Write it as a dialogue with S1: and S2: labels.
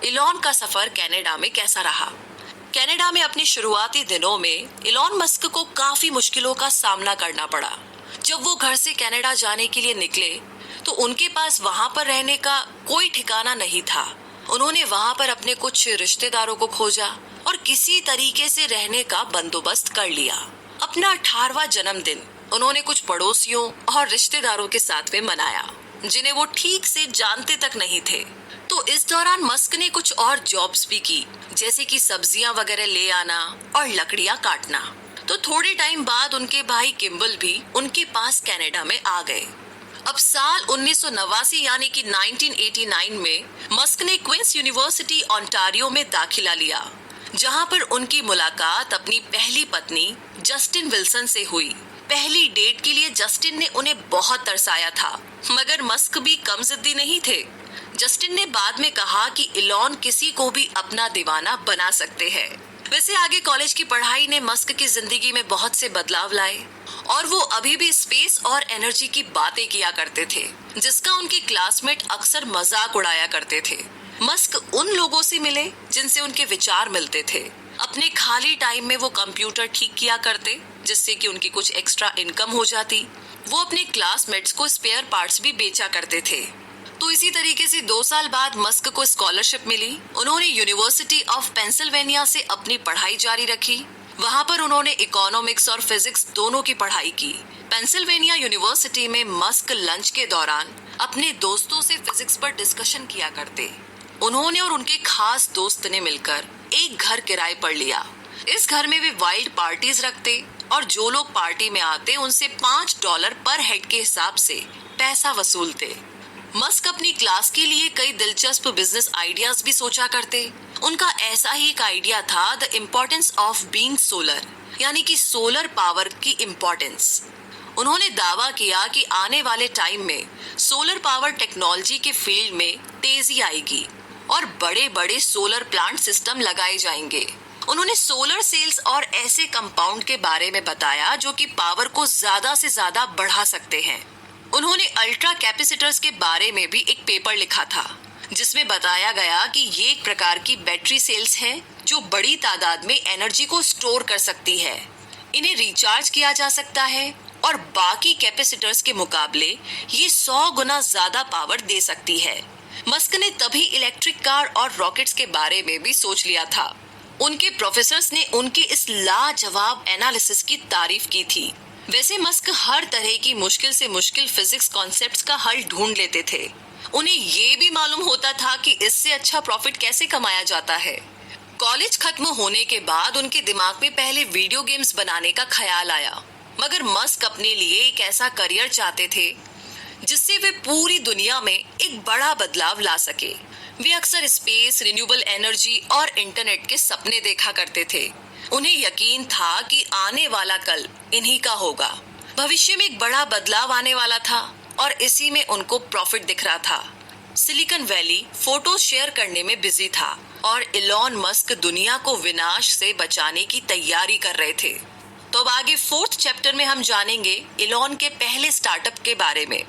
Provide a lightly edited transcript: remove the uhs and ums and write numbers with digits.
S1: Elon का सफर Canada में कैसा रहा। कनाडा में अपने शुरुआती दिनों में इलॉन मस्क को काफी मुश्किलों का सामना करना पड़ा। जब वो घर से कनाडा जाने के लिए निकले तो उनके पास वहां पर रहने का कोई ठिकाना नहीं था। उन्होंने वहां पर अपने कुछ रिश्तेदारों को खोजा और किसी तरीके से रहने का बंदोबस्त कर लिया। अपना 18वां जन्मदिन उन्होंने कुछ पड़ोसियों और रिश्तेदारों के साथ में मनाया जिन्हें वो ठीक से जानते तक नहीं थे। तो इस दौरान मस्क ने कुछ और जॉब्स भी की, जैसे कि सब्जियां वगैरह ले आना और लकड़ियां काटना। तो थोड़े टाइम बाद उनके भाई किम्बल भी उनके पास कनाडा में आ गए। अब साल 1989 यानी कि 1989 में मस्क ने क्वींस यूनिवर्सिटी ओंटारियो में दाखिला लिया, जहां पर उनकी मुलाकात अपनी पहली पत्नी जस्टिन विल्सन से हुई। पहली डेट के लिए जस्टिन ने उन्हें बहुत तरसाया था, मगर मस्क भी कम जिद्दी नहीं थे। जस्टिन ने बाद में कहा कि इलॉन किसी को भी अपना दीवाना बना सकते हैं। वैसे आगे कॉलेज की पढ़ाई ने मस्क की जिंदगी में बहुत से बदलाव लाए और वो अभी भी स्पेस और एनर्जी की बातें किया करते थे, जिसका उनके क्लासमेट अक्सर मजाक उड़ाया करते थे। मस्क उन लोगों से मिले जिनसे उनके विचार मिलते थे। अपने खाली टाइम में वो कंप्यूटर ठीक किया करते, जिससे कि उनकी कुछ एक्स्ट्रा इनकम हो जाती। वो अपने क्लासमेट्स को स्पेयर पार्ट्स भी बेचा करते थे। तो इसी तरीके से 2 साल बाद मस्क को स्कॉलरशिप मिली। उन्होंने यूनिवर्सिटी ऑफ पेंसिल्वेनिया से अपनी पढ़ाई जारी रखी। वहां पर उन्होंने इकोनॉमिक्स और फिजिक्स दोनों की पढ़ाई की। पेंसिल्वेनिया यूनिवर्सिटी में मस्क लंच के दौरान अपने दोस्तों से फिजिक्स पर डिस्कशन किया करते। उन्होंने और उनके खास दोस्त ने मिलकर एक घर किराए पर लिया। इस घर में वे वाइल्ड पार्टीज रखते और जो लोग पार्टी में आते उनसे $5 पर हेड के हिसाब से पैसा वसूलते। मस्क अपनी क्लास के लिए कई दिलचस्प बिजनेस आइडियाज भी सोचा करते। उनका ऐसा ही एक आइडिया था, the importance of being solar, यानी कि सोलर पावर की इम्पोर्टेंस। उन्होंने दावा किया कि आने वाले टाइम में सोलर पावर टेक्नोलॉजी के फील्ड में तेजी आएगी और बड़े बड़े सोलर प्लांट सिस्टम लगाए जाएंगे। उन्होंने सोलर सेल्स और ऐसे कंपाउंड के बारे में बताया जो कि पावर को ज्यादा से ज्यादा बढ़ा सकते हैं। उन्होंने अल्ट्रा कैपेसिटर्स के बारे में भी एक पेपर लिखा था, जिसमें बताया गया कि ये एक प्रकार की बैटरी सेल्स हैं जो बड़ी तादाद में एनर्जी को स्टोर कर सकती है। इन्हें रिचार्ज किया जा सकता है और बाकी कैपेसिटर्स के मुकाबले ये 100 गुना ज्यादा पावर दे सकती है। मस्क ने तभी इलेक्ट्रिक कार और रॉकेट्स के बारे में भी सोच लिया था। उनके प्रोफेसर्स ने उनके इस लाजवाब एनालिसिस की तारीफ की थी। वैसे मस्क हर तरह की मुश्किल से मुश्किल फिजिक्स कॉन्सेप्ट्स का हल ढूंढ लेते थे। उन्हें ये भी मालूम होता था कि इससे अच्छा प्रॉफिट कैसे कमाया जाता है। कॉलेज खत्म होने के बाद उनके दिमाग में पहले वीडियो गेम्स बनाने का ख्याल आया, मगर मस्क अपने लिए एक ऐसा करियर चाहते थे जिससे वे पूरी दुनिया में एक बड़ा बदलाव ला सके। वे अक्सर स्पेस, रिन्यूएबल एनर्जी और इंटरनेट के सपने देखा करते थे। उन्हें यकीन था कि आने वाला कल इन्हीं का होगा। भविष्य में एक बड़ा बदलाव आने वाला था और इसी में उनको प्रॉफिट दिख रहा था। सिलिकॉन वैली फोटो शेयर करने में बिजी था और इलॉन मस्क दुनिया को विनाश से बचाने की तैयारी कर रहे थे। तो अब आगे 4th चैप्टर में हम जानेंगे इलॉन के पहले स्टार्टअप के बारे में।